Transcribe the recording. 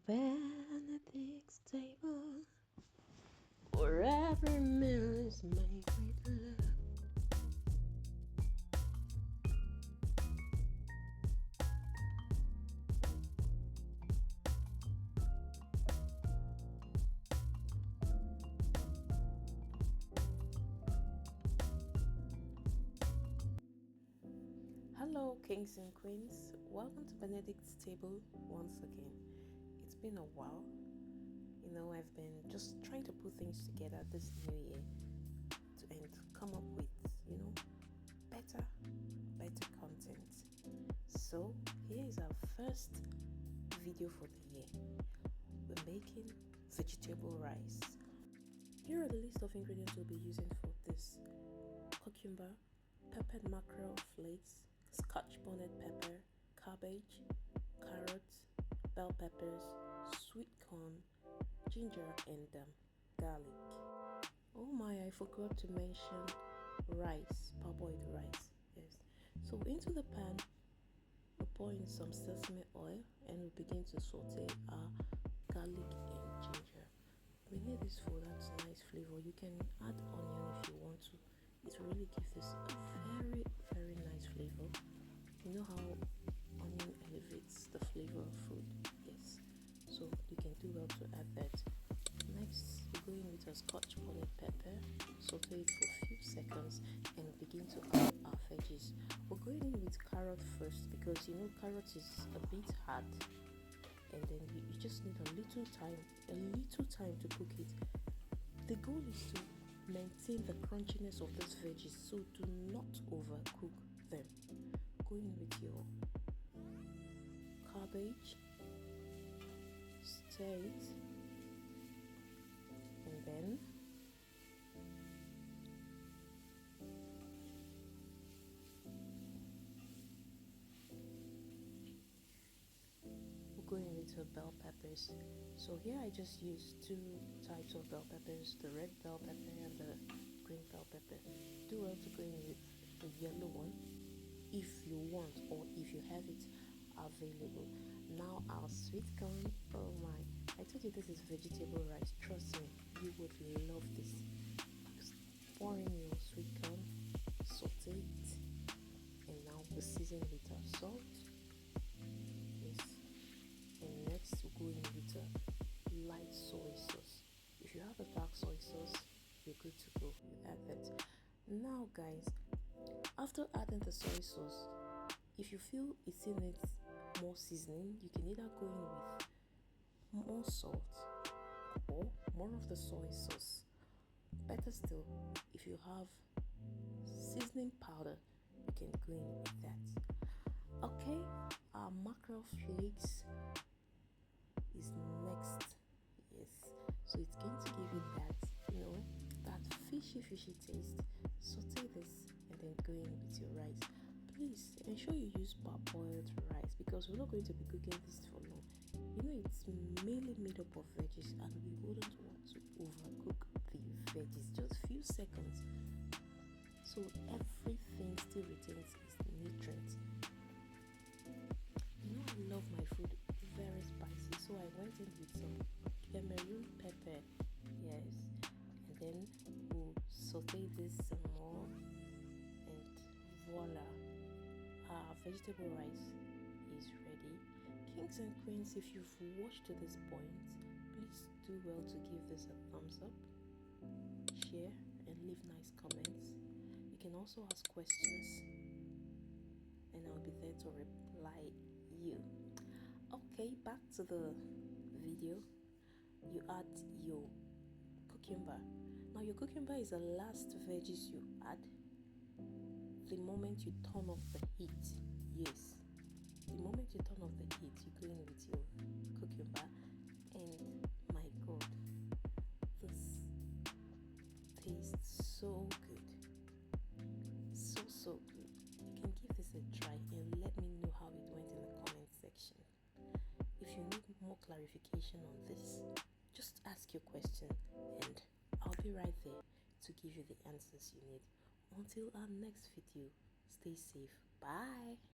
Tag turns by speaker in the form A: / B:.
A: Benedict's table, where every meal is made with love. Hello, kings and queens. Welcome to Benedict's table once again. It's been a while. I've been just trying to put things together this new year and come up with, better content. So here is our first video for the year. We're making vegetable rice. Here are the list of ingredients we'll be using for this: cucumber, peppered mackerel flakes, scotch bonnet pepper, cabbage, carrots, bell peppers, sweet corn, ginger, and garlic. Oh my, I forgot to mention rice, parboiled rice. Yes. So into the pan, we'll pour in some sesame oil and we'll begin to saute our garlic and ginger. We need this for that nice flavor. You can add onion if you want to. It really gives this a very, very nice flavor. You know how onion elevates the flavor of food? Yes. So you can do well to add that. Next, we go in with a scotch bonnet pepper, saute it for a few seconds, and begin to add our veggies. We're going in with carrot first because carrot is a bit hard, and then you just need a little time to cook it. The goal is to maintain the crunchiness of these veggies, so do not overcook them. Go in with your cabbage, stir it, and then we'll go in with the bell peppers. So here I just used two types of bell peppers, the red bell pepper and the green bell pepper. Do well to go in with the yellow one if you want, or if you have it available. Now our sweet corn. Oh my, I told you this is vegetable rice. Trust me, you would love this. Just pour in your sweet corn, saute it, and now we season with our salt. Yes. And next we'll go in with a light soy sauce. If you have a dark soy sauce, you're good to go. You add that. Now guys, after adding the soy sauce, if you feel it needs more seasoning, you can either go in with more salt or more of the soy sauce. Better still, if you have seasoning powder, you can go in with that. Okay, our mackerel flakes is next. Yes, so it's going to give it that fishy taste. Saute this and then go in with your rice. Please ensure you use parboiled rice because we're not going to be cooking this for long. It's mainly made up of veggies and we wouldn't want to overcook the veggies. Just few seconds, so everything still retains its nutrients. I love my food very spicy, so I went in with some Cameroon pepper. Yes, and then we'll saute this some more, and voila, our vegetable rice is ready. Kings and queens, if you've watched to this point, please do well to give this a thumbs up, share, and leave nice comments. You can also ask questions and I'll be there to reply you. Okay, back to the video. You add your cucumber. Now your cucumber is the last veggies you add the moment you turn off the heat. Yes, the moment you turn off the heat, you go in with your cucumber, and my god, this tastes so good, so good. You can give this a try and let me know how it went in the comment section. If you need more clarification on this, just ask your question and I'll be right there to give you the answers you need. Until our next video, stay safe. Bye.